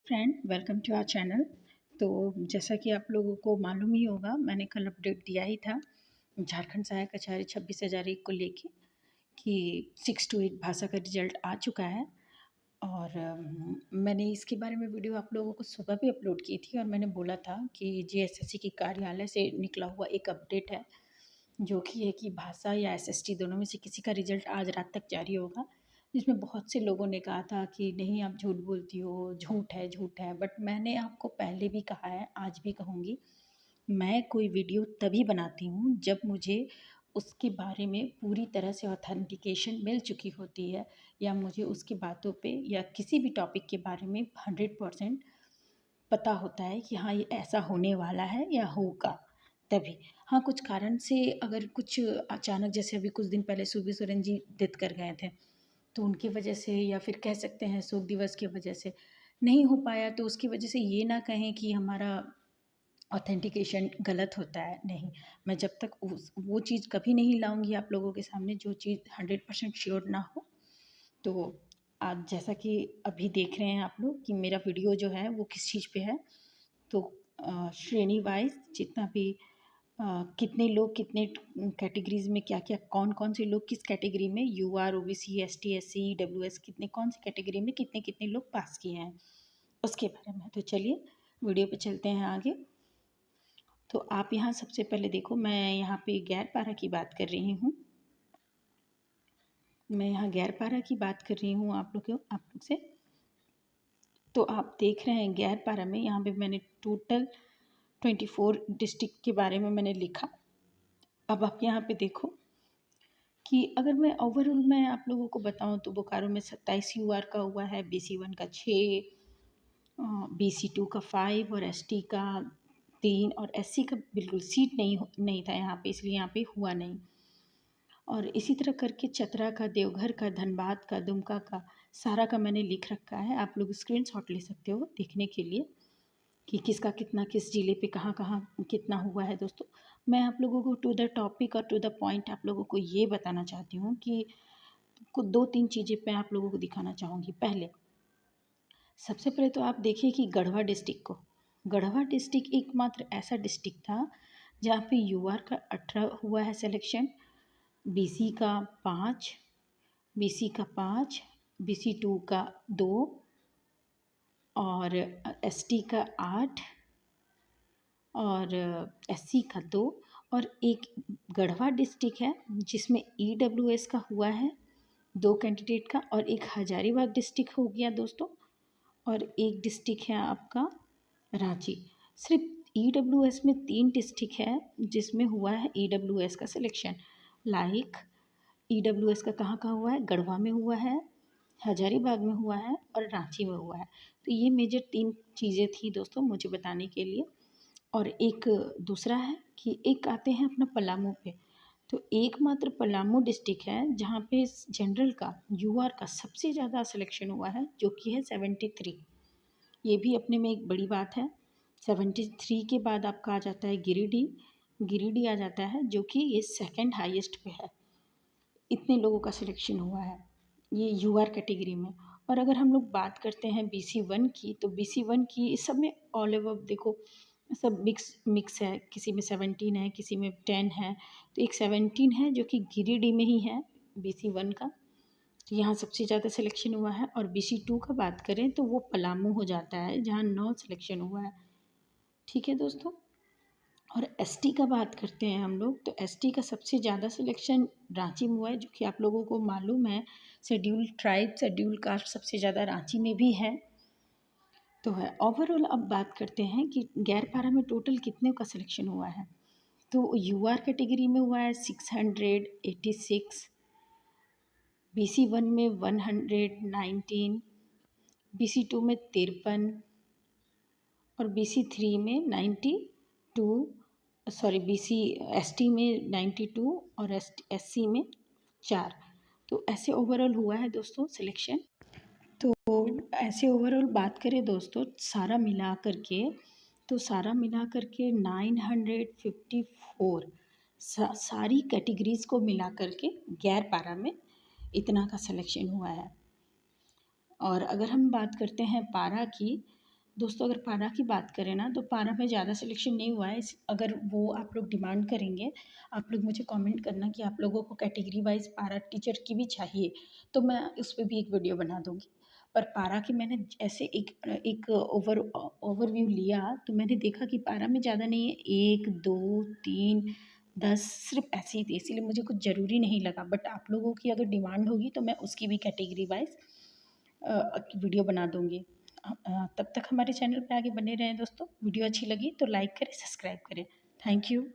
Friend welcome to our channel. तो जैसा कि आप लोगों को मालूम ही होगा, मैंने कल अपडेट दिया ही था झारखंड सहायक आचार्य 26,001 को लेके कि 6 to 8 भाषा का रिजल्ट आ चुका है। और मैंने इसके बारे में वीडियो आप लोगों को सुबह भी अपलोड की थी और मैंने बोला था कि जीएसएससी की कार्यालय से निकला हुआ एक अपडेट है जो कि है कि भाषा या एसएसटी दोनों में से किसी का रिजल्ट आज रात तक जारी होगा। जिसमें बहुत से लोगों ने कहा था कि नहीं आप झूठ बोलती हो, झूठ है। बट मैंने आपको पहले भी कहा है, आज भी कहूँगी, मैं कोई वीडियो तभी बनाती हूँ जब मुझे उसके बारे में पूरी तरह से ऑथेंटिकेशन मिल चुकी होती है या मुझे उसकी बातों पे या किसी भी टॉपिक के बारे में 100% पता होता है कि हाँ ये ऐसा होने वाला है या होगा तभी। हाँ, कुछ कारण से अगर कुछ अचानक, जैसे अभी कुछ दिन पहले सुबी सोरेन जी डेथ कर गए थे, तो उनकी वजह से या फिर कह सकते हैं शोक दिवस की वजह से नहीं हो पाया, तो उसकी वजह से ये ना कहें कि हमारा ऑथेंटिकेशन गलत होता है। नहीं, मैं जब तक वो चीज़ कभी नहीं लाऊंगी आप लोगों के सामने जो चीज़ 100% श्योर ना हो। तो आज जैसा कि अभी देख रहे हैं आप लोग कि मेरा वीडियो जो है वो किस चीज़ पे है, तो श्रेणी वाइज जितना भी कितने लोग कितने कैटेगरीज में क्या क्या कौन कौन से लोग किस कैटेगरी में UR OBC ST SC EWS कितने कौन सी कैटेगरी में कितने कितने लोग पास किए हैं उसके बारे में। तो चलिए वीडियो पे चलते हैं आगे। तो आप यहाँ सबसे पहले देखो, मैं यहाँ पे गैर पारा की बात कर रही हूँ। मैं यहाँ गैर पारा की बात कर रही हूँ आप लोग से। तो आप देख रहे हैं गैर पारा में यहाँ पे मैंने टोटल 24 डिस्ट्रिक्ट के बारे में मैंने लिखा। अब आप यहाँ पे देखो कि अगर मैं ओवरऑल मैं आप लोगों को बताऊं तो बोकारो में 27 यूआर का हुआ है, BC1 का 6, BC2 का 5 और ST का 3 और SC का बिल्कुल सीट नहीं था यहाँ पे, इसलिए यहाँ पे हुआ नहीं। और इसी तरह करके चतरा का, देवघर का, धनबाद का, दुमका का, सारा का मैंने लिख रखा है। आप लोग स्क्रीनशॉट ले सकते हो देखने के लिए कि किसका कितना किस ज़िले पे कहाँ कहाँ कितना हुआ है। दोस्तों, मैं आप लोगों को टू द टॉपिक और टू द पॉइंट आप लोगों को ये बताना चाहती हूँ कि कुछ 2-3 चीज़ें मैं आप लोगों को दिखाना चाहूँगी। पहले सबसे पहले तो आप देखिए कि गढ़वा डिस्ट्रिक्ट एकमात्र ऐसा डिस्ट्रिक्ट था जहाँ पे यूआर का 18 हुआ है सिलेक्शन, बीसी का 5, BC का 5, BC2 का 2 और ST का 8 और SC का 2 और एक गढ़वा डिस्ट्रिक्ट है जिसमें EWS का हुआ है 2 कैंडिडेट का, और एक हजारीबाग डिस्ट्रिक्ट हो गया दोस्तों, और एक डिस्ट्रिक्ट है आपका रांची। सिर्फ EWS में 3 डिस्ट्रिक्ट है जिसमें हुआ है EWS का सिलेक्शन। लाइक EWS का कहाँ कहाँ हुआ है, गढ़वा में हुआ है, हजारीबाग में हुआ है और रांची में हुआ है। तो ये मेजर 3 चीज़ें थी दोस्तों मुझे बताने के लिए। और एक दूसरा है कि एक आते हैं अपना पलामू पे। तो एकमात्र पलामू डिस्ट्रिक्ट है जहाँ पे जनरल का यूआर का सबसे ज़्यादा सिलेक्शन हुआ है जो कि है 73। ये भी अपने में एक बड़ी बात है। 73 के बाद आपका आ जाता है गिरिडीह आ जाता है जो कि ये सेकंड हाईएस्ट पे है। इतने लोगों का सिलेक्शन हुआ है ये यूआर कैटेगरी में। और अगर हम लोग बात करते हैं BC1 की, तो BC1 की इस सब में ऑल ओवर देखो सब मिक्स है, किसी में 17 है, किसी में 10 है। तो एक 17 है जो कि गिरिडीह में ही है BC1 का, तो यहाँ सबसे ज़्यादा सिलेक्शन हुआ है। और BC2 का बात करें तो वो पलामू हो जाता है जहाँ 9 सिलेक्शन हुआ है। ठीक है दोस्तों। और एसटी का बात करते हैं हम लोग, तो एसटी का सबसे ज़्यादा सिलेक्शन रांची में हुआ है जो कि आप लोगों को मालूम है। शेड्यूल्ड ट्राइब शेड्यूल्ड कास्ट सबसे ज़्यादा रांची में भी है। तो है ओवरऑल अब बात करते हैं कि गैर पारा में टोटल कितने का सिलेक्शन हुआ है। तो यूआर कैटेगरी में हुआ है 686, BC1 में 119, BC2 में 53 और BC3 में 92, सॉरी ST में 92 और SC में 4। तो ऐसे ओवरऑल हुआ है दोस्तों सिलेक्शन। तो ऐसे ओवरऑल बात करें दोस्तों सारा मिला करके, तो सारा मिला करके 954 सारी कैटेगरीज़ को मिला करके गैर पारा में इतना का सिलेक्शन हुआ है। और अगर हम बात करते हैं पारा की, दोस्तों अगर पारा की बात करें ना, तो पारा में ज़्यादा सिलेक्शन नहीं हुआ है। अगर वो आप लोग डिमांड करेंगे, आप लोग मुझे कमेंट करना कि आप लोगों को कैटेगरी वाइज पारा टीचर की भी चाहिए, तो मैं उस पर भी एक वीडियो बना दूँगी। पर पारा की मैंने ऐसे एक ओवरव्यू लिया, तो मैंने देखा कि पारा में ज़्यादा नहीं है, 1 2 3 10 सिर्फ ऐसे ही थे, इसीलिए मुझे कुछ ज़रूरी नहीं लगा। बट आप लोगों की अगर डिमांड होगी तो मैं उसकी भी कैटेगरी वाइज वीडियो बना दूँगी। तब तक हमारे चैनल पे आगे बने रहें दोस्तों। वीडियो अच्छी लगी तो लाइक करें, सब्सक्राइब करें। Thank you.